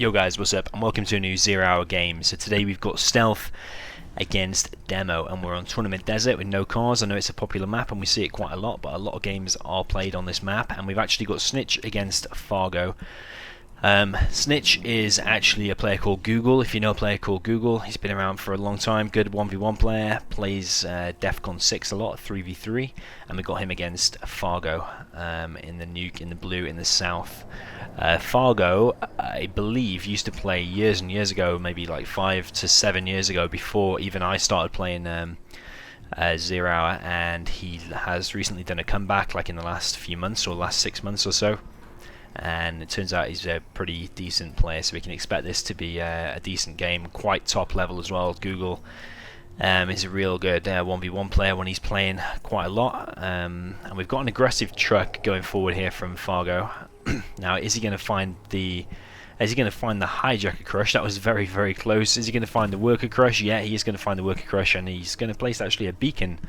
Yo guys, what's up, and welcome to a new 0 Hour game. So today we've got Stealth against Demo, and we're on Tournament Desert with no cars. I know it's a popular map and we see it quite a lot, but a lot of games are played on this map. And we've actually got Snitch against Fargo. Snitch is actually a player called Google. If you know a player called Google, he's been around for a long time. Good 1v1 player, plays Defcon 6 a lot, 3v3, and we got him against Fargo in the Nuke, in the blue, in the south. Fargo, I believe, used to play years and years ago, maybe like 5 to 7 years ago, before even I started playing 0 Hour, and he has recently done a comeback, like in the last few months or last 6 months or so. And it turns out he's a pretty decent player, so we can expect this to be a decent game, quite top level as well. Google is a real good 1v1 player when he's playing quite a lot, and we've got an aggressive truck going forward here from Fargo. Now, is he going to find the hijacker crush? That was very, very close. Is he going to find the worker crush? Yeah, he is going to find the worker crush, and he's going to place actually a beacon.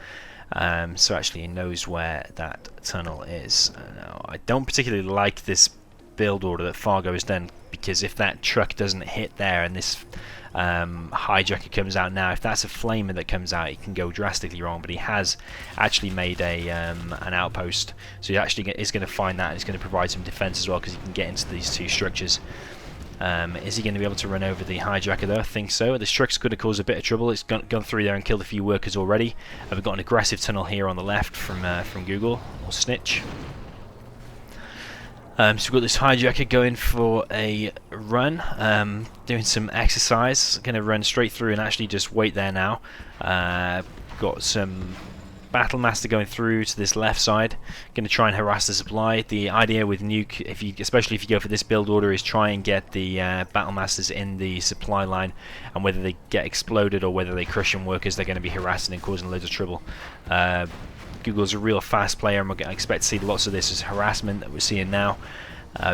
So actually he knows where that tunnel is. Now, I don't particularly like this build order that Fargo has done, because if that truck doesn't hit there and this hijacker comes out now, if that's a flamer that comes out, it can go drastically wrong. But he has actually made a an outpost, so he actually is going to find that, and it's going to provide some defense as well, because he can get into these two structures. Is he going to be able to run over the hijacker though? I think so. This truck's going to cause a bit of trouble. It's gone through there and killed a few workers already. We've got an aggressive tunnel here on the left from Google, or Snitch. So we've got this hijacker going for a run, doing some exercise. Going to run straight through and actually just wait there now. Got some Battle Master going through to this left side, going to try and harass the supply. The idea with Nuke, especially if you go for this build order, is try and get the Battle Masters in the supply line, and whether they get exploded or whether they crush in workers, they're going to be harassing and causing loads of trouble. Google's a real fast player, and we're going to expect to see lots of this as harassment that we're seeing now.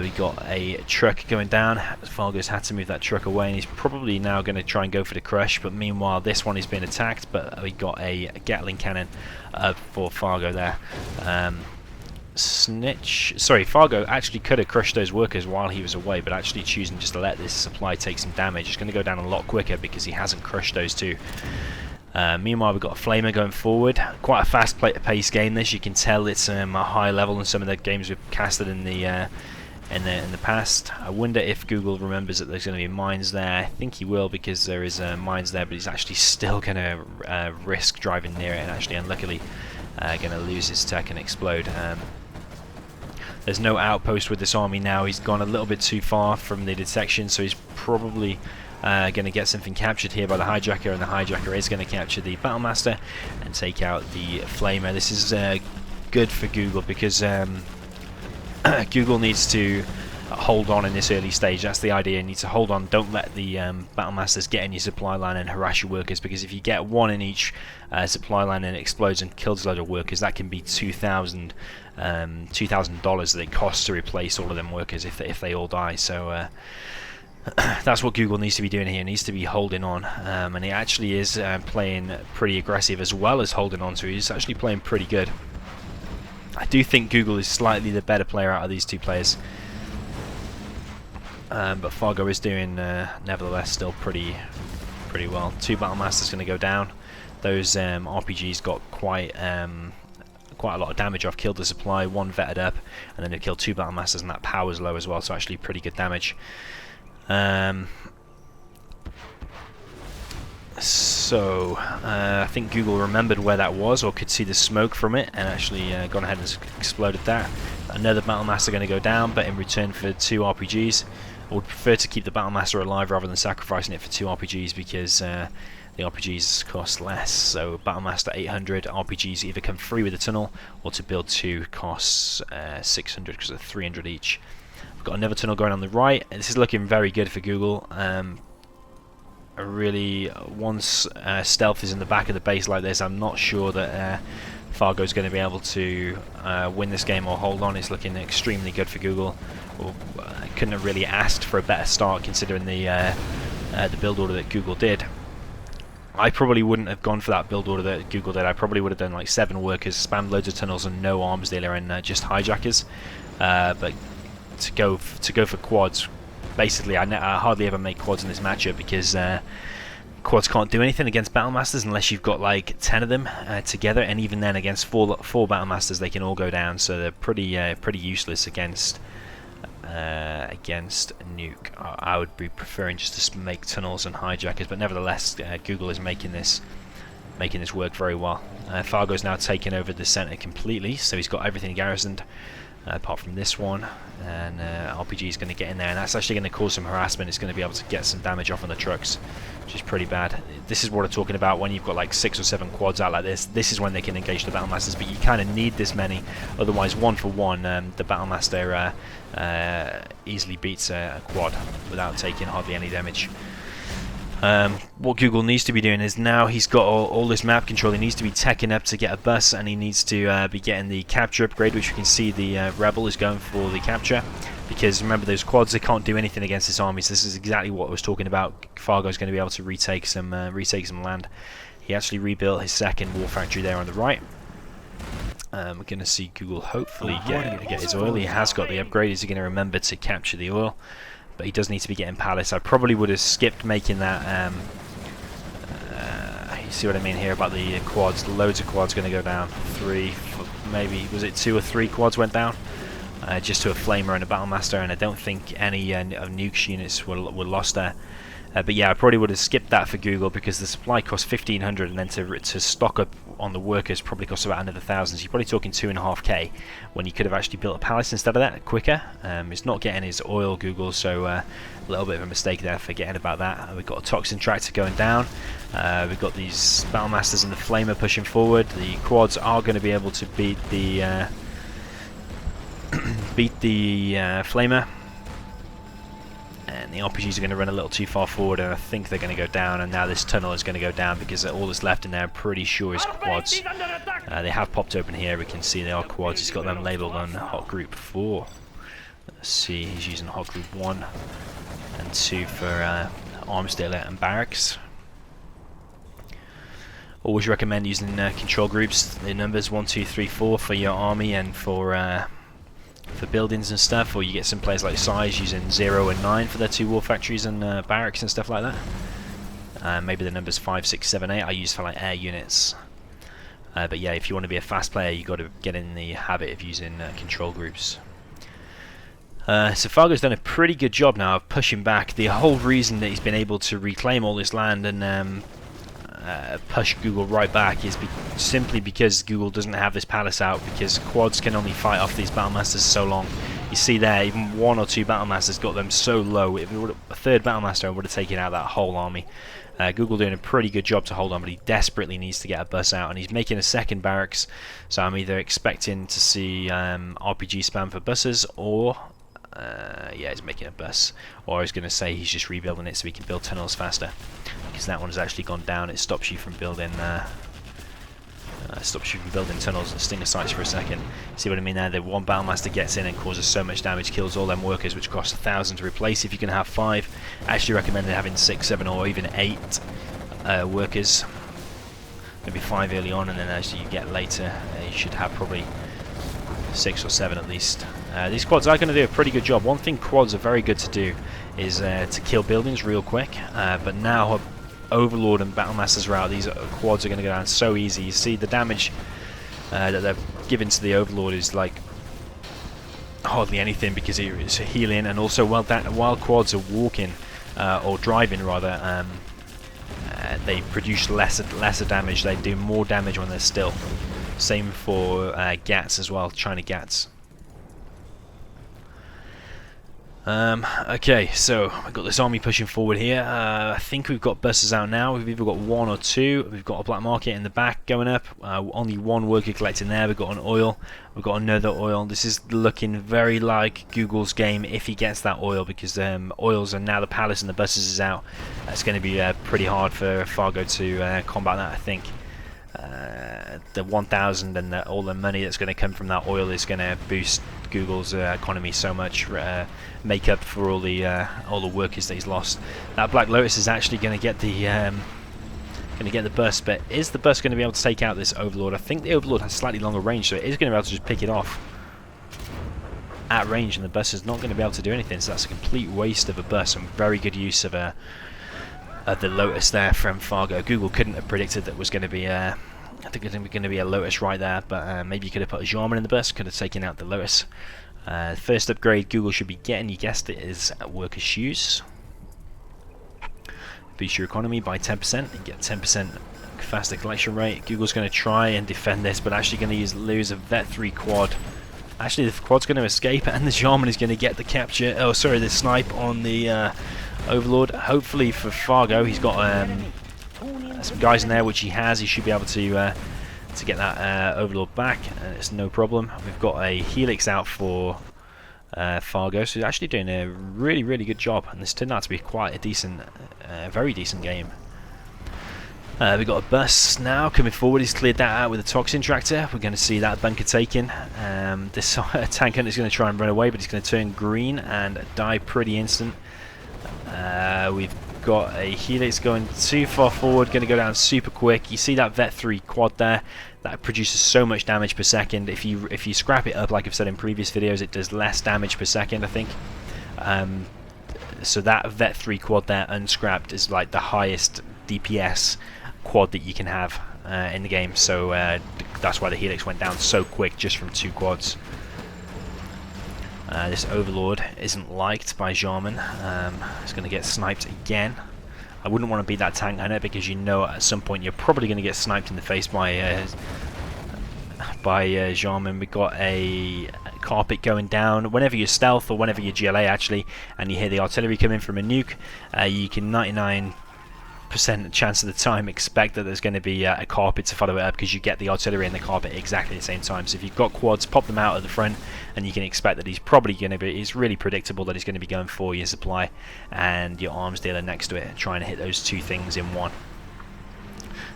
We got a truck going down. Fargo's had to move that truck away, and he's probably now going to try and go for the crush, but meanwhile this one is being attacked. But we got a Gatling cannon for Fargo there. Fargo actually could have crushed those workers while he was away, but actually choosing just to let this supply take some damage. It's going to go down a lot quicker because he hasn't crushed those two. Meanwhile, we've got a flamer going forward. Quite a fast pace game this. You can tell it's a high level than some of the games we've casted in the past. I wonder if Google remembers that there's going to be mines there. I think he will, because there is mines there, but he's actually still going to risk driving near it, and actually unluckily going to lose his tech and explode. There's no outpost with this army now. He's gone a little bit too far from the detection, so he's probably going to get something captured here by the hijacker, and the hijacker is going to capture the Battle Master and take out the flamer. This is good for Google, because Google needs to hold on in this early stage. That's the idea. You need to hold on. Don't let the Battle Masters get in your supply line and harass your workers, because if you get one in each supply line and it explodes and kills a load of workers, that can be $2,000 that it costs to replace all of them workers if they all die. So that's what Google needs to be doing here. He needs to be holding on, and he actually is playing pretty aggressive as well as holding on. So he's actually playing pretty good. I do think Google is slightly the better player out of these two players, but Fargo is doing nevertheless still pretty well. Two Battle Masters going to go down. Those RPGs got quite a lot of damage off. Killed the supply, one vetted up, and then it killed two Battle Masters, and that power's low as well, so actually pretty good damage. I think Google remembered where that was, or could see the smoke from it, and actually gone ahead and exploded that. Another Battle Master going to go down, but in return for 2 RPGs. I would prefer to keep the Battle Master alive rather than sacrificing it for 2 RPGs, because the RPGs cost less. So Battle Master 800, RPGs either come free with the tunnel, or to build 2 costs 600, because they're 300 each. We've got another tunnel going on the right, and this is looking very good for Google. Really, once Stealth is in the back of the base like this, I'm not sure that Fargo's going to be able to win this game or hold on. It's looking extremely good for Google. Couldn't have really asked for a better start, considering the build order that Google did. I probably wouldn't have gone for that build order that Google did. I probably would have done like 7 workers, spammed loads of tunnels and no arms dealer, and just hijackers. But to go for quads basically I hardly ever make quads in this matchup because quads can't do anything against Battle Masters unless you've got like 10 of them together, and even then against four Battle Masters they can all go down, so they're pretty useless against Nuke. I would be preferring just to make tunnels and hijackers, but nevertheless Google is making this work very well. Fargo's now taken over the center completely, so he's got everything garrisoned apart from this one, and RPG is going to get in there, and that's actually going to cause some harassment. It's going to be able to get some damage off on the trucks, which is pretty bad. This is what I'm talking about when you've got like 6 or 7 quads out like this. This is when they can engage the Battle Masters, but you kind of need this many, otherwise 1 for 1 the Battle Master easily beats a quad without taking hardly any damage. What Google needs to be doing is, now he's got all this map control, he needs to be teching up to get a bus, and he needs to be getting the capture upgrade, which you can see the Rebel is going for the capture, because remember those quads, they can't do anything against this army, so this is exactly what I was talking about. Fargo's going to be able to retake some land. He actually rebuilt his second war factory there on the right. We're going to see Google hopefully get his oil. He has got the upgrade. Is he going to remember to capture the oil? But he does need to be getting palace. I probably would have skipped making that. You see what I mean here about the quads? Loads of quads going to go down. 3, maybe was it 2 or 3 quads went down, just to a flamer and a battle master, and I don't think any of Nuke's units were lost there. But yeah, I probably would have skipped that for Google, because the supply costs 1,500, and then to stock up on the workers probably costs about another 1,000. So you're probably talking 2.5k when you could have actually built a palace instead of that quicker. He's not getting his oil, Google, so a little bit of a mistake there, forgetting about that. We've got a toxin tractor going down. We've got these battle masters and the flamer pushing forward. The quads are going to be able to beat the flamer. And the RPGs are going to run a little too far forward, and I think they're going to go down, and now this tunnel is going to go down, because all that's left in there I'm pretty sure is quads. They have popped open here, we can see they are quads. He's got them labelled on hot group 4. Let's see, he's using hot group 1 and 2 for arms dealer and barracks. Always recommend using control groups, the numbers 1, 2, 3, 4 for your army and for buildings and stuff, or you get some players like Size using 0 and 9 for their 2 war factories and barracks and stuff like that. Maybe the numbers 5, 6, 7, 8 I use for like air units. But yeah, if you want to be a fast player, you've got to get in the habit of using control groups. So Fargo's done a pretty good job now of pushing back. The whole reason that he's been able to reclaim all this land and push Google right back is simply because Google doesn't have this palace out, because quads can only fight off these battle masters so long. You see there, even 1 or 2 battle masters got them so low. If it were a 3rd battle master, would have taken out that whole army. Google doing a pretty good job to hold on, but he desperately needs to get a bus out, and he's making a 2nd barracks, so I'm either expecting to see RPG spam for buses, or yeah, he's making a bus, or I was going to say he's just rebuilding it so he can build tunnels faster, because that one has actually gone down. It stops you from building tunnels and stinger sites for a second. See what I mean there? The 1 battle master gets in and causes so much damage, kills all them workers, which costs 1,000 to replace. If you can have 5, I actually recommend having 6, 7 or even 8 workers. Maybe 5 early on, and then as you get later you should have probably 6 or 7 at least. These quads are going to do a pretty good job. One thing quads are very good to do is to kill buildings real quick, but now Overlord and Battle Masters are out, these quads are going to go down so easy. You see the damage that they've given to the Overlord is like hardly anything, because it's healing, and also while quads are walking or driving rather, they produce lesser damage. They do more damage when they're still. Same for GATs as well, China GATs. Okay, so we've got this army pushing forward here. I think we've got buses out now. We've either got 1 or 2. We've got a black market in the back going up. Only 1 worker collecting there. We've got an oil. We've got another oil. This is looking very like Google's game if he gets that oil, because oils and now the palace and the buses is out. It's going to be pretty hard for Fargo to combat that, I think. The 1,000 and all the money that's going to come from that oil is going to boost Google's economy so much, make up for all the workers that he's lost. That Black Lotus is actually going to get the bus, but is the bus going to be able to take out this Overlord? I think the Overlord has slightly longer range, so it is going to be able to just pick it off. at range, and the bus is not going to be able to do anything. So that's a complete waste of a bus, and very good use of the Lotus there from Fargo. Google couldn't have predicted that was going to be I think there's going to be a Lotus right there, but maybe you could have put a Jarman in the bus, could have taken out the Lotus. First upgrade Google should be getting, you guessed it, is workers' shoes. Boost your economy by 10% and get 10% faster collection rate. Google's going to try and defend this, but actually going to lose a Vet 3 quad. Actually, the quad's going to escape, and the Jarman is going to get the capture. Oh, sorry, the snipe on the Overlord. Hopefully for Fargo, he's got some guys in there, which he has. He should be able to get that Overlord back, and it's no problem. We've got a Helix out for Fargo, so he's actually doing a really, really good job, and this turned out to be quite a decent, very decent game. We've got a bus now coming forward. He's cleared that out with a toxin tractor. We're going to see that bunker taken. This tank hunter is going to try and run away, but he's going to turn green and die pretty instant. We've got a Helix going too far forward, going to go down super quick. You see that Vet 3 quad there? That produces so much damage per second. If you scrap it up, like I've said in previous videos, it does less damage per second, I think. So that Vet 3 quad there, unscrapped, is like the highest DPS quad that you can have in the game. So that's why the Helix went down so quick, just from 2 quads. This Overlord isn't liked by Jarman. He's going to get sniped again. I wouldn't want to be that tank hunter, because you know at some point you're probably going to get sniped in the face by Jarman. We've got a carpet going down. Whenever you're stealth, or whenever you're GLA actually, and you hear the artillery coming from a nuke, you can 99% chance of the time expect that there's going to be a carpet to follow it up, because you get the artillery and the carpet exactly at the same time. So if you've got quads, pop them out at the front, and you can expect that he's probably going to be, it's really predictable that he's going to be going for your supply and your arms dealer next to it, trying to hit those 2 things in one.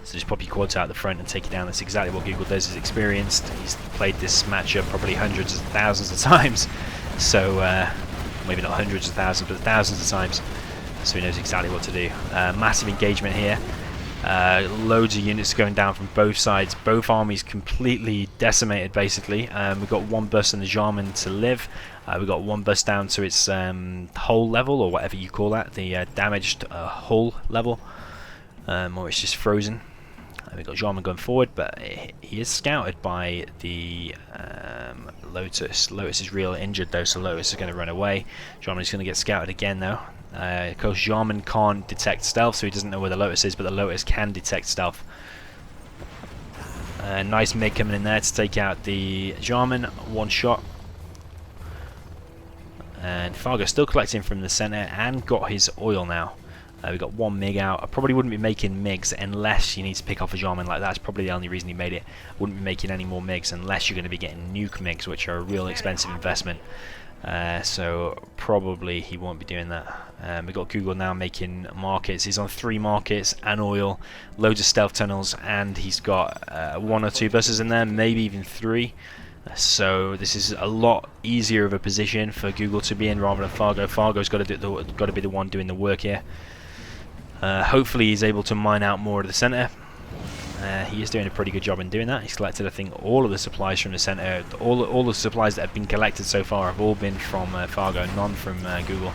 So just pop your quads out the front and take it down. That's exactly what Google does. He's experienced. He's played this matchup probably hundreds of thousands of times. So maybe not hundreds of thousands, but thousands of times. So he knows exactly what to do. Massive engagement here. Loads of units going down from both sides. Both armies completely decimated, basically. We've got 1 bus and the Jarman to live. We've got 1 bus down to its hull level, or whatever you call that, the damaged hull level, or it's just frozen. We've got Jarman going forward, but he is scouted by the Lotus. Lotus is real injured though, so Lotus is going to run away. Jarman is going to get scouted again though. Of course, Jarman can't detect stealth, so he doesn't know where the Lotus is, but the Lotus can detect stealth. Nice MiG coming in there to take out the Jarman. 1 shot. And Fargo still collecting from the center and got his oil now. We've got 1 MiG out. I probably wouldn't be making MiGs unless you need to pick off a Jarman like that. That's probably the only reason he made it. Wouldn't be making any more MiGs unless you're going to be getting nuke MiGs, which are a real expensive investment. So probably he won't be doing that. We've got Google now making markets. He's on 3 markets and oil, loads of stealth tunnels, and he's got 1 or 2 buses in there, maybe even 3. So this is a lot easier of a position for Google to be in rather than Fargo. Fargo's got to be the one doing the work here. Hopefully he's able to mine out more of the center. He is doing a pretty good job in doing that. He's collected, I think, all of the supplies from the center. All the supplies that have been collected so far have all been from Fargo, none from Google.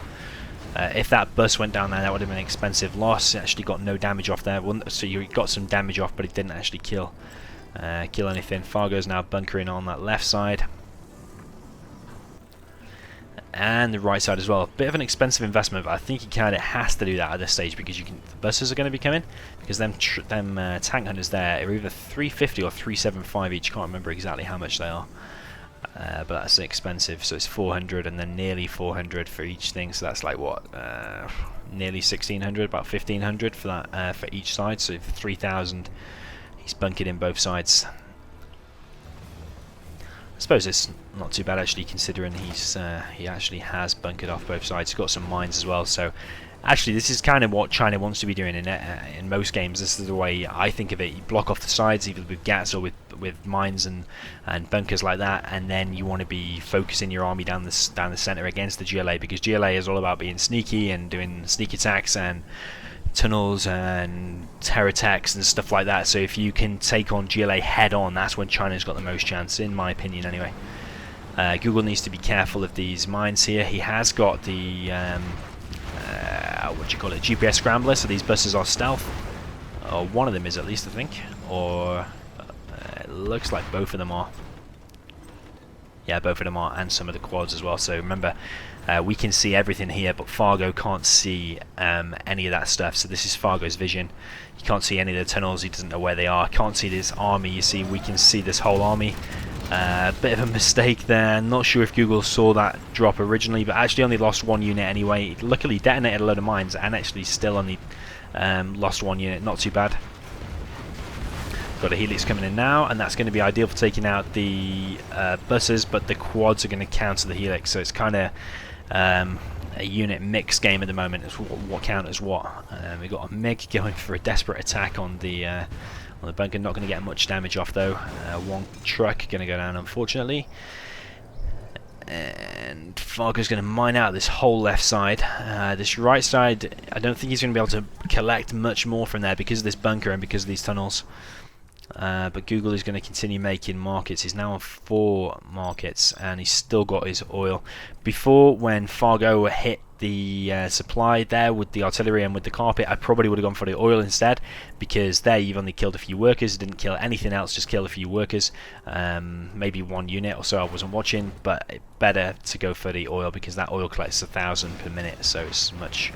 If that bus went down there, that would have been an expensive loss. It actually got no damage off there. So you got some damage off, but it didn't actually kill anything. Fargo's now bunkering on that left side. And the right side as well. Bit of an expensive investment, but I think he kind of has to do that at this stage, because the buses are going to be coming, because them tank hunters there are either 350 or 375 each. Can't remember exactly how much they are, but that's expensive. So it's 400 and then nearly 400 for each thing. So that's like what, nearly 1600, about 1500 for that for each side. So for 3000, he's bunkered in both sides. I suppose it's not too bad actually, considering he actually has bunkered off both sides. He's got some mines as well, so actually this is kind of what China wants to be doing in most games. This is the way I think of it. You block off the sides either with gats or with mines and bunkers like that, and then you want to be focusing your army down the center against the GLA, because GLA is all about being sneaky and doing sneak attacks and tunnels and terror attacks and stuff like that. So if you can take on GLA head on, that's when China's got the most chance, in my opinion anyway. Google needs to be careful of these mines here. He has got the what do you call it, GPS scrambler, so these buses are stealth, or one of them is at least, I think, or it looks like both of them are. Yeah, both of them are, and some of the quads as well. So remember, we can see everything here, but Fargo can't see any of that stuff. So this is Fargo's vision. He can't see any of the tunnels. He doesn't know where they are. Can't see this army. You see, we can see this whole army. Bit of a mistake there. Not sure if Google saw that drop originally, but actually only lost one unit anyway. Luckily detonated a load of mines and actually still only lost one unit. Not too bad. Got a helix coming in now, and that's going to be ideal for taking out the buses, but the quads are going to counter the helix, so it's kind of a unit mix game at the moment. It's what counters what. We've got a MiG going for a desperate attack on the bunker. Not going to get much damage off though. One truck going to go down, unfortunately. And Fargo's going to mine out this whole left side. This right side, I don't think he's going to be able to collect much more from there because of this bunker and because of these tunnels. But Google is going to continue making markets. He's now on 4 markets and he's still got his oil. Before, when Fargo hit the supply there with the artillery and with the carpet, I probably would have gone for the oil instead, because there you've only killed a few workers, didn't kill anything else, just killed a few workers, maybe one unit or so. I wasn't watching, but better to go for the oil because that oil collects 1,000 per minute, so it's much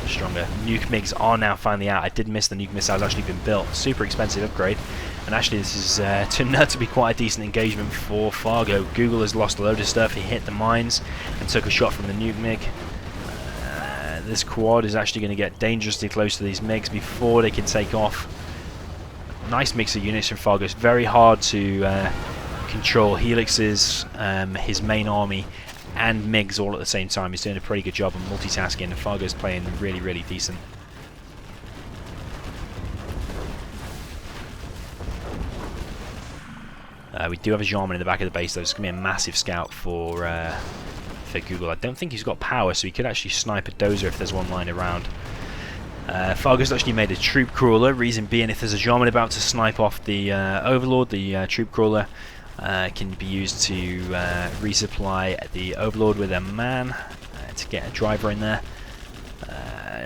stronger. Nuke MiGs are now finally out. I did miss the nuke missiles actually been built. Super expensive upgrade, and actually this is turned out to be quite a decent engagement for Fargo. Google has lost a load of stuff. He hit the mines and took a shot from the nuke MiG. This quad is actually going to get dangerously close to these MiGs before they can take off. Nice mix of units from Fargo. It's very hard to control helixes, his main army, and MiGs all at the same time. He's doing a pretty good job of multitasking, and Fargo's playing really, really decent. We do have a Jarman in the back of the base, though. It's going to be a massive scout for Google. I don't think he's got power, so he could actually snipe a dozer if there's one lying around. Fargo's actually made a troop crawler, reason being if there's a Jarman about to snipe off the Overlord, the troop crawler can be used to resupply the Overlord with a man to get a driver in there.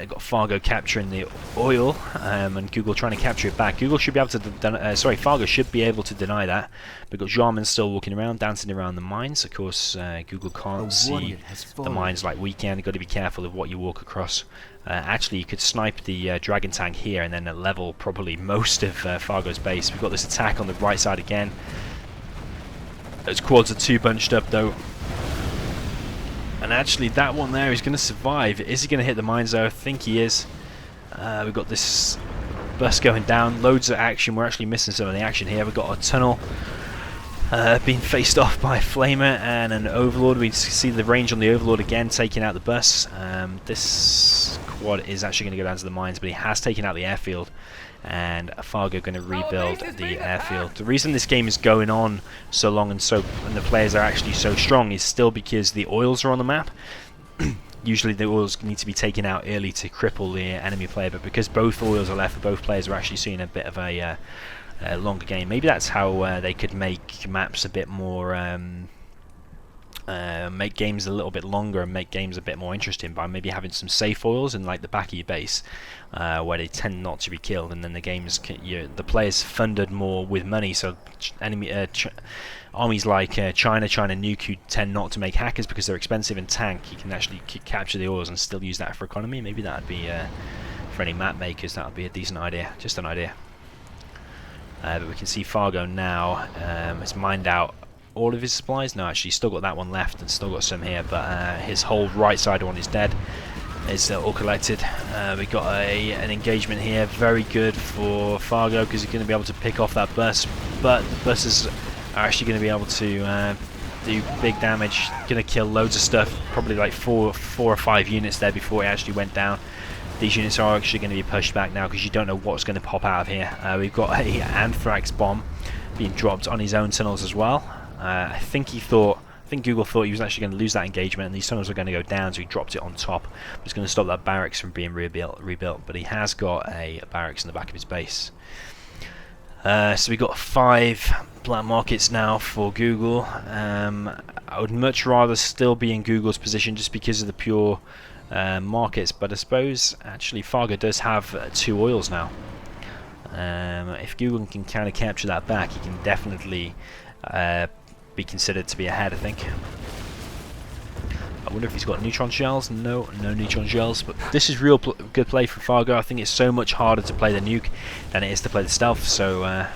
Got Fargo capturing the oil and Google trying to capture it back. Google should be able to Fargo should be able to deny that. We've got Jarman still walking around, dancing around the mines. Of course, Google can't see the mines like we can. You've got to be careful of what you walk across. Actually, you could snipe the Dragon tank here and then level probably most of Fargo's base. We've got this attack on the right side again. Those quads are too bunched up though. And actually that one there is going to survive. Is he going to hit the mines though? I think he is. We've got this bus going down. Loads of action. We're actually missing some of the action here. We've got a tunnel being faced off by a flamer and an Overlord. We see the range on the Overlord again taking out the bus. This quad is actually going to go down to the mines, but he has taken out the airfield. And Fargo going to rebuild the airfield. The reason this game is going on so long and the players are actually so strong is still because the oils are on the map. Usually the oils need to be taken out early to cripple the enemy player, but because both oils are left, both players are actually seeing a bit of a longer game. Maybe that's how they could make maps a bit more make games a little bit longer and make games a bit more interesting by maybe having some safe oils in like the back of your base where they tend not to be killed, and then the games the players funded more with money, so enemy armies like China Nuke, who tend not to make hackers because they're expensive and tank, you can actually capture the oils and still use that for economy. Maybe that would be for any map makers, that would be a decent idea, just an idea. But we can see Fargo now has mined out all of his supplies. No, actually, he's still got that one left and still got some here, but his whole right side one is dead. It's all collected. We got an engagement here, very good for Fargo because he's going to be able to pick off that bus, but the buses are actually going to be able to do big damage. Going to kill loads of stuff, probably like four or five units there before it actually went down. These units are actually going to be pushed back now because you don't know what's going to pop out of here. We've got a anthrax bomb being dropped on his own tunnels as well. I think Google thought he was actually going to lose that engagement and these tunnels were going to go down, so he dropped it on top. It's going to stop that barracks from being rebuilt, but he has got a barracks in the back of his base. So we've got 5 black markets now for Google. I would much rather still be in Google's position just because of the pure markets, but I suppose actually Fargo does have 2 oils now. If Google can kind of capture that back, he can definitely be considered to be ahead, I think. I wonder if he's got neutron shells. No neutron shells, but this is real good play for Fargo. I think it's so much harder to play the nuke than it is to play the stealth, so a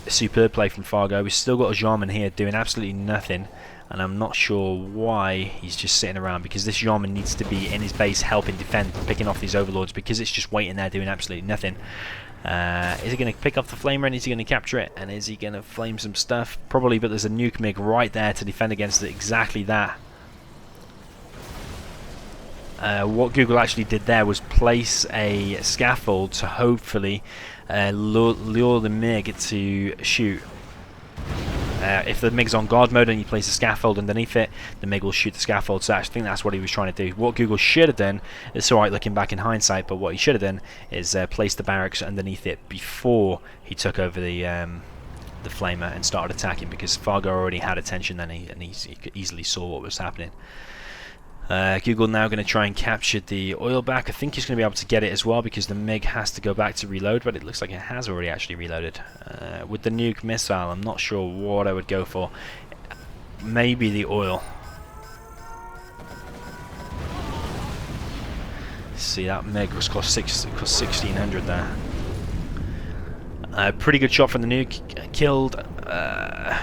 superb play from Fargo. We've still got a Jarman here doing absolutely nothing, and I'm not sure why he's just sitting around, because this Jarman needs to be in his base helping defend, picking off these overlords, because it's just waiting there doing absolutely nothing. Is he going to pick up the flamer, and is he going to capture it, and is he going to flame some stuff? Probably, but there's a nuke MiG right there to defend against exactly that. What Google actually did there was place a scaffold to hopefully lure the MiG to shoot. If the MiG's on guard mode and you place a scaffold underneath it, the MiG will shoot the scaffold. So I think that's what he was trying to do. What Google should have done, it's alright looking back in hindsight, but what he should have done is place the barracks underneath it before he took over the flamer and started attacking, because Fargo already had attention then, and he easily saw what was happening. Google now going to try and capture the oil back. I think he's going to be able to get it as well, because the MiG has to go back to reload, but it looks like it has already actually reloaded. With the nuke missile, I'm not sure what I would go for. Maybe the oil. See, that MiG was cost 1600 there. Pretty good shot from the nuke. Killed a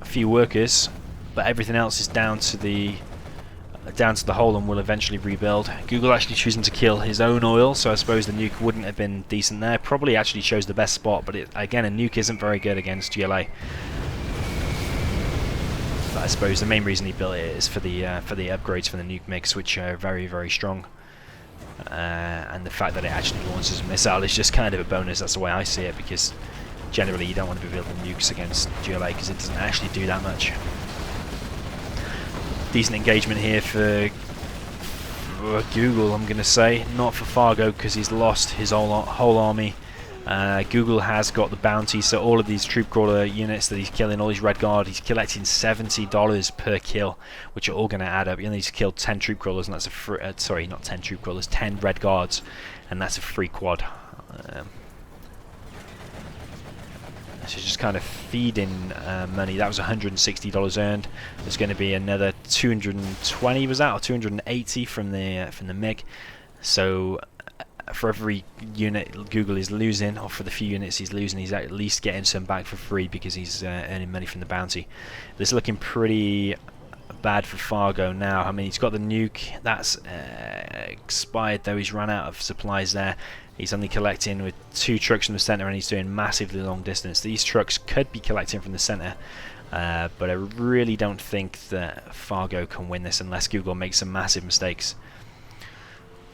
few workers, but everything else is down to the hole and will eventually rebuild. Google actually choosing to kill his own oil, so I suppose the nuke wouldn't have been decent there. Probably actually chose the best spot, but again, a nuke isn't very good against GLA. But I suppose the main reason he built it is for the upgrades for the nuke mix, which are very, very strong. And the fact that it actually launches a missile is just kind of a bonus. That's the way I see it, because generally you don't want to be building nukes against GLA because it doesn't actually do that much. Decent engagement here for Google, I'm going to say. Not for Fargo, because he's lost his whole army. Google has got the bounty, so all of these troop crawler units that he's killing, all these Red Guard, he's collecting $70 per kill, which are all going to add up. You know, he's killed 10 troop crawlers, and that's a free, sorry, not 10 troop crawlers, 10 Red Guards, and that's a free quad. So just kind of feeding money. That was $160 earned. There's going to be another 220, was that, or 280 from the MiG. So for every unit Google is losing, or for the few units he's losing, he's at least getting some back for free because he's earning money from the bounty. This is looking pretty bad for Fargo now. I mean, he's got the nuke that's expired, though. He's run out of supplies there. He's only collecting with 2 trucks from the center, and he's doing massively long distance. These trucks could be collecting from the center, but I really don't think that Fargo can win this unless Google makes some massive mistakes.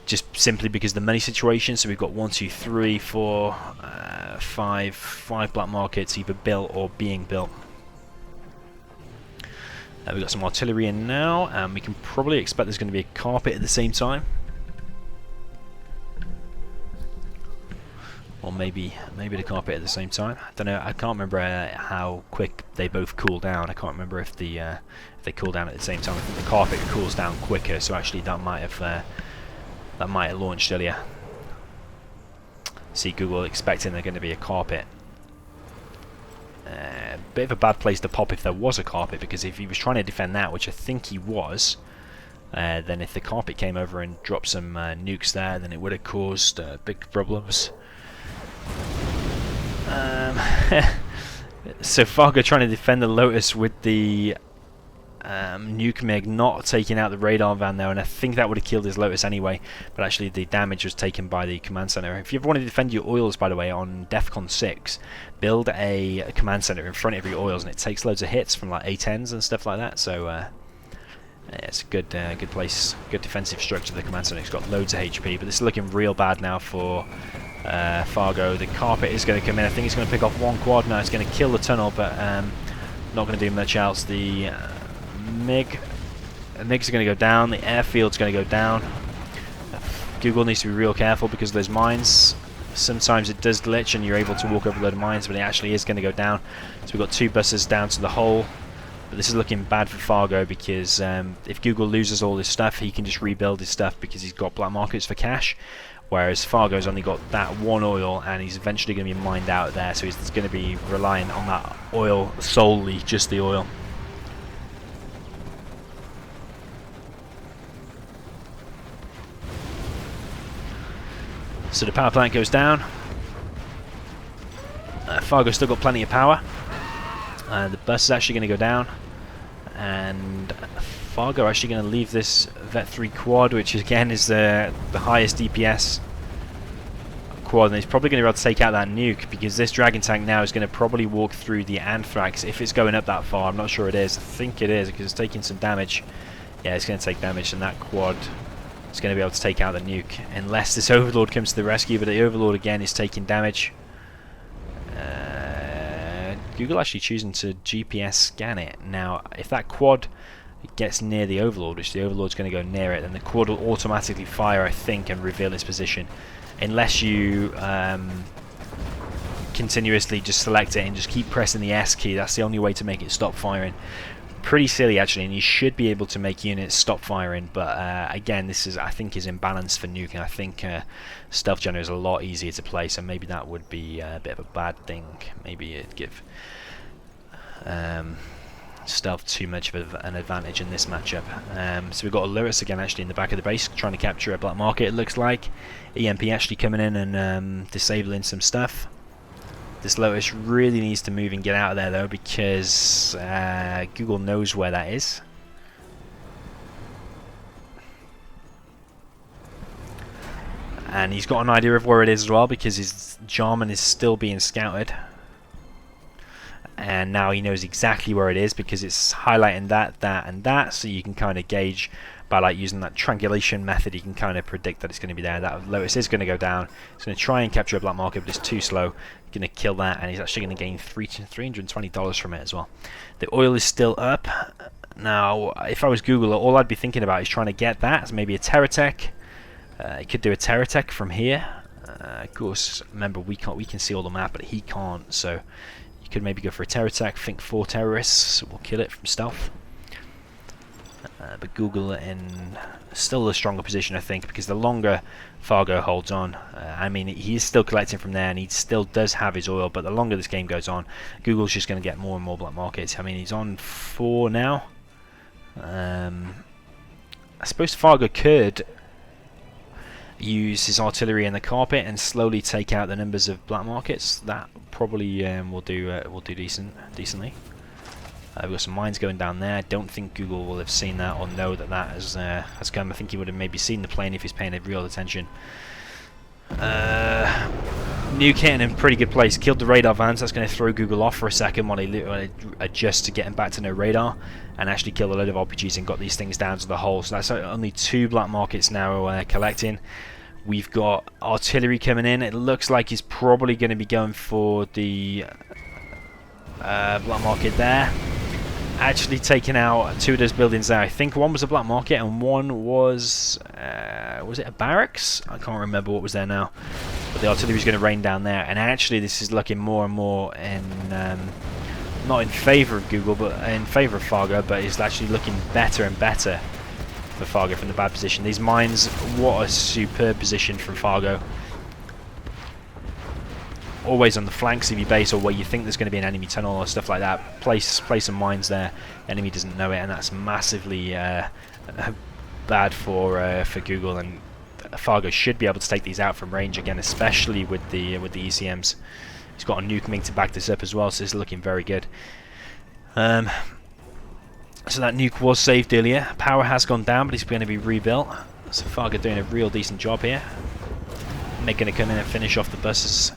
Just simply because the money situation. So we've got 1, 2, 3, 4, 5 black markets either built or being built. We've got some artillery in now, and we can probably expect there's going to be a carpet at the same time. Or maybe the carpet at the same time. I don't know. I can't remember how quick they both cool down. I can't remember if they cool down at the same time. I think the carpet cools down quicker, so actually that might have launched earlier. See, Google expecting there's going to be a carpet. Bit of a bad place to pop if there was a carpet, because if he was trying to defend that, which I think he was, then if the carpet came over and dropped some nukes there, then it would have caused big problems. So Fargo trying to defend the Lotus with the nuke MiG not taking out the radar van there, and I think that would have killed his Lotus anyway, but actually the damage was taken by the command center. If you ever want to defend your oils, by the way, on DEFCON 6, build a command center in front of your oils, and it takes loads of hits from like A10s and stuff like that, so yeah, it's a good place, good defensive structure. The command center, it's got loads of HP, but this is looking real bad now for Fargo. The carpet is going to come in. I think it's going to pick off 1 quad now. It's going to kill the tunnel, but not going to do much else. The MiG's going to go down. The airfield's going to go down. Google needs to be real careful because there's mines. Sometimes it does glitch and you're able to walk over a load of mines, but it actually is going to go down. So we've got 2 buses down to the hole. But this is looking bad for Fargo because if Google loses all his stuff, he can just rebuild his stuff because he's got black markets for cash. Whereas Fargo's only got that 1 oil, and he's eventually going to be mined out there, so he's going to be reliant on that oil solely, just the oil. So the power plant goes down. Fargo's still got plenty of power. The bus is actually going to go down, and Fargo actually going to leave this Vet 3 quad, which again is the highest DPS quad, and he's probably going to be able to take out that nuke because this dragon tank now is going to probably walk through the anthrax if it's going up that far. I'm not sure it is. I think it is because it's taking some damage. Yeah, it's going to take damage, and that quad is going to be able to take out the nuke unless this Overlord comes to the rescue, but the Overlord again is taking damage. Google actually choosing to GPS scan it. Now, if that quad gets near the Overlord, which the Overlord's going to go near it, then the quad will automatically fire, I think, and reveal its position. Unless you continuously just select it and just keep pressing the S key, that's the only way to make it stop firing. Pretty silly actually, and you should be able to make units stop firing, but again, this is, I think, is imbalanced for nuke, and I think stealth generator is a lot easier to play, so maybe that would be a bit of a bad thing. Maybe it'd give stealth too much of an advantage in this matchup. So we've got a Lewis again actually in the back of the base trying to capture a black market, it looks like. EMP actually coming in and disabling some stuff. This Lotus really needs to move and get out of there though, because Google knows where that is. And he's got an idea of where it is as well, because his Jarman is still being scouted. And now he knows exactly where it is because it's highlighting that, that, and that, so you can kind of gauge by like using that triangulation method. You can kind of predict that it's going to be there. That Lotus is going to go down. It's going to try and capture a black market, but it's too slow. Going to kill that, and he's actually going to gain $320 from it as well. The oil is still up. Now, if I was Google, all I'd be thinking about is trying to get that as maybe a Terratech. He could do a Terratech from here. Of course, remember we can see all the map, but he can't. So you could maybe go for a Terratech. Think 4 terrorists will kill it from stealth. But Google in still a stronger position, I think, because the longer Fargo holds on, I mean, he is still collecting from there, and he still does have his oil, but the longer this game goes on, Google's just going to get more and more black markets. I mean, he's on 4 now. I suppose Fargo could use his artillery in the carpet and slowly take out the numbers of black markets. That probably will do decently. We've got some mines going down there. I don't think Google will have seen that or know that that has come. I think he would have maybe seen the plane if he's paying real attention. Nuke hitting in a pretty good place. Killed the radar vans. That's going to throw Google off for a second while he adjusts to getting back to no radar, and actually killed a load of RPGs and got these things down to the hole. So that's only 2 black markets now collecting. We've got artillery coming in. It looks like he's probably going to be going for the black market there. Actually taking out 2 of those buildings there. I think one was a black market and one was it a barracks? I can't remember what was there now. But the artillery is going to rain down there, and actually this is looking more and more in not in favour of Google, but in favour of Fargo. But it's actually looking better and better for Fargo from the bad position. These mines, what a superb position from Fargo. Always on the flanks of your base, or where you think there's going to be an enemy tunnel or stuff like that. Place some mines there. Enemy doesn't know it, and that's massively bad for Google. And Fargo should be able to take these out from range again, especially with the ECMs. He's got a nuke ming to back this up as well, so it's looking very good. So that nuke was saved earlier. Power has gone down, but it's going to be rebuilt. So Fargo doing a real decent job here. They're going to come in and finish off the buses.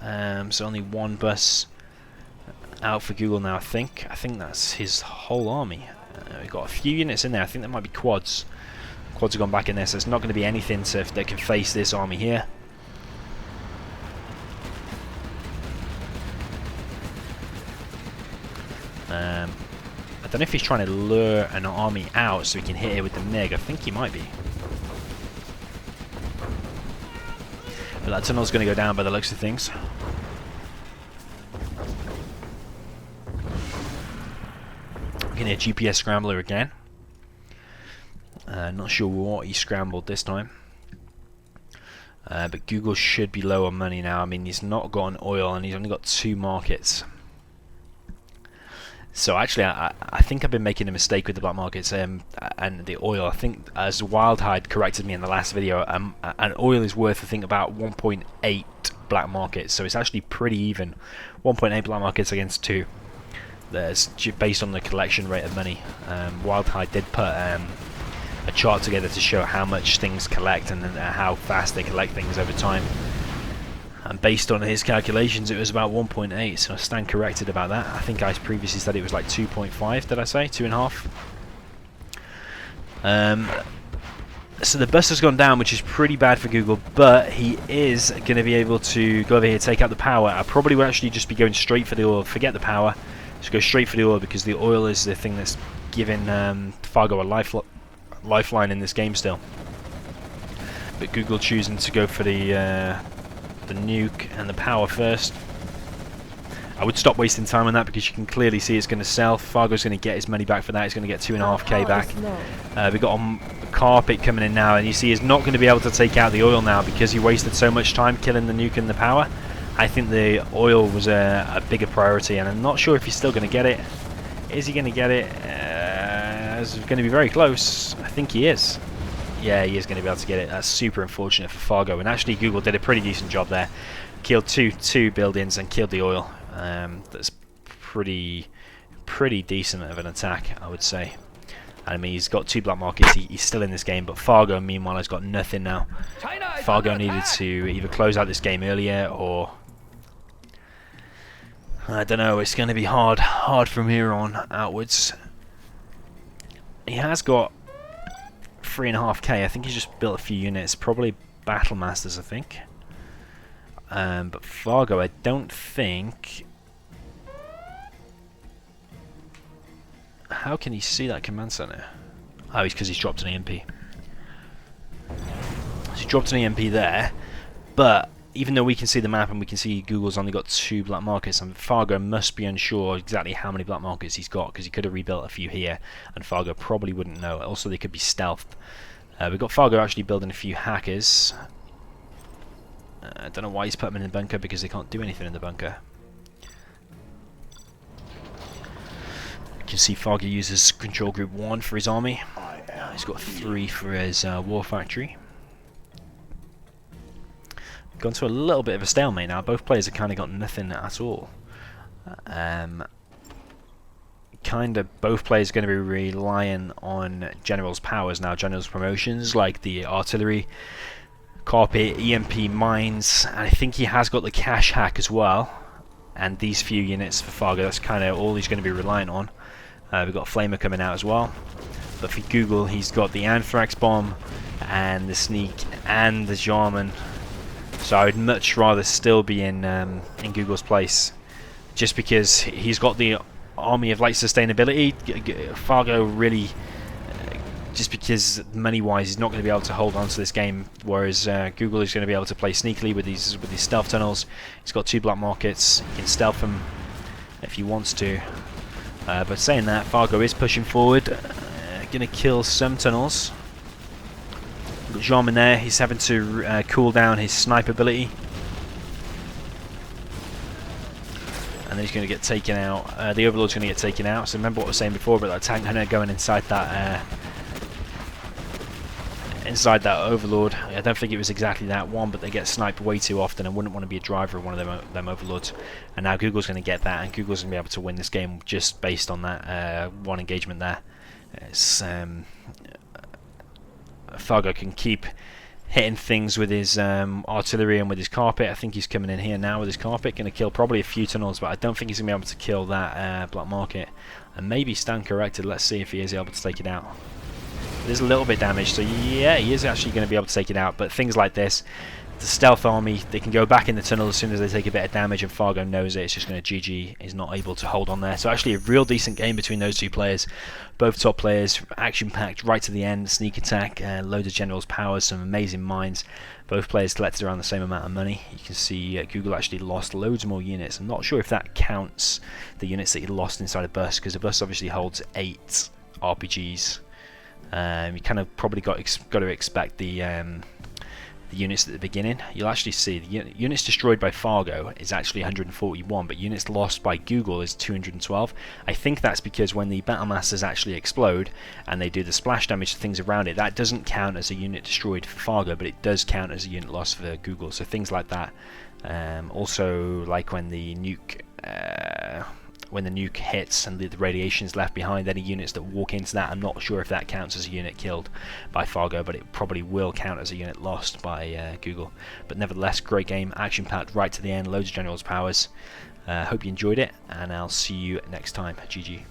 So only 1 bus out for Google now, I think. I think that's his whole army. We've got a few units in there. I think that might be quads. Quads have gone back in there, so it's not going to be anything that can face this army here. I don't know if he's trying to lure an army out so he can hit it with the MiG. I think he might be. But that tunnel's going to go down by the looks of things. Getting a GPS scrambler again. Not sure what he scrambled this time. But Google should be low on money now. I mean, he's not got an oil and he's only got 2 markets. So actually, I think I've been making a mistake with the black markets and the oil. I think, as Wildhide corrected me in the last video, an oil is worth, I think, about 1.8 black markets. So it's actually pretty even. 1.8 black markets against 2. That's based on the collection rate of money. Wildhide did put a chart together to show how much things collect and how fast they collect things over time. And based on his calculations, it was about 1.8, so I stand corrected about that. I think I previously said it was like 2.5, did I say? 2.5? So the bus has gone down, which is pretty bad for Google, but he is going to be able to go over here, take out the power. I probably will actually just be going straight for the oil, forget the power, just go straight for the oil, because the oil is the thing that's giving Fargo a lifeline in this game still. But Google choosing to go for the nuke and the power first. I would stop wasting time on that because you can clearly see it's going to sell. Fargo's going to get his money back for that. He's going to get 2.5k back. We've got a carpet coming in now, and you see he's not going to be able to take out the oil now because he wasted so much time killing the nuke and the power. I think the oil was a bigger priority, and I'm not sure if he's still going to get it. Is he going to get it? It's going to be very close. I think he is. Yeah, he is going to be able to get it. That's super unfortunate for Fargo. And actually, Google did a pretty decent job there. Killed two buildings and killed the oil. That's pretty decent of an attack, I would say. And I mean, he's got 2 black markets. He's still in this game, but Fargo, meanwhile, has got nothing now. Fargo needed to either close out this game earlier, or I don't know. It's going to be hard from here on outwards. He has got 3.5k. I think he's just built a few units, probably Battle Masters, I think. But Fargo, I don't think. How can he see that command center? Oh, it's because he's dropped an EMP. So he dropped an EMP there, but even though we can see the map and we can see Google's only got 2 black markets, and Fargo must be unsure exactly how many black markets he's got, because he could have rebuilt a few here, and Fargo probably wouldn't know. Also, they could be stealthed. We've got Fargo actually building a few hackers. I don't know why he's put them in the bunker, because they can't do anything in the bunker. You can see Fargo uses Control Group 1 for his army. He's got 3 for his war factory. Gone to a little bit of a stalemate now. Both players have kind of got nothing at all. Both players are going to be relying on General's powers now, General's promotions, like the artillery, carpet, EMP, mines, and I think he has got the cash hack as well. And these few units for Fargo, that's kind of all he's going to be relying on. We've got Flamer coming out as well. But for Google, he's got the Anthrax bomb, and the Sneak, and the Jarman. So I would much rather still be in Google's place, just because he's got the army of light sustainability. Fargo really, just because money-wise, he's not going to be able to hold on to this game, whereas Google is going to be able to play sneakily with these stealth tunnels. He's got 2 black markets. He can stealth them if he wants to. But saying that, Fargo is pushing forward, going to kill some tunnels. Got Jarman there. He's having to cool down his sniper ability. And then he's going to get taken out. The Overlord's going to get taken out. So remember what I was saying before about that tank hunter going inside that Overlord. I don't think it was exactly that one, but they get sniped way too often. I wouldn't want to be a driver of one of them Overlords. And now Google's going to get that, and Google's going to be able to win this game just based on that one engagement there. It's, Fargo can keep hitting things with his artillery and with his carpet. I think he's coming in here now with his carpet, going to kill probably a few tunnels, but I don't think he's going to be able to kill that black market. And maybe stand corrected. Let's see if he is able to take it out. There's a little bit damage, so yeah, he is actually going to be able to take it out. But things like this, the stealth army, they can go back in the tunnel as soon as they take a bit of damage, and Fargo knows it. It's just going to GG, is not able to hold on there. So actually a real decent game between those two players. Both top players, action-packed right to the end, sneak attack, loads of generals' powers, some amazing mines. Both players collected around the same amount of money. You can see Google actually lost loads more units. I'm not sure if that counts the units that he lost inside a bus, because a bus obviously holds 8 RPGs. You kind of probably got to expect the units at the beginning. You'll actually see the units destroyed by Fargo is actually 141, but units lost by Google is 212. I think that's because when the battle masters actually explode and they do the splash damage to things around it, that doesn't count as a unit destroyed for Fargo, but it does count as a unit lost for Google. So things like that. Also, like when the nuke hits and the radiation is left behind, any units that walk into that, I'm not sure if that counts as a unit killed by Fargo, but it probably will count as a unit lost by Google. But nevertheless, great game, action-packed right to the end, loads of generals' powers. Hope you enjoyed it, and I'll see you next time. GG.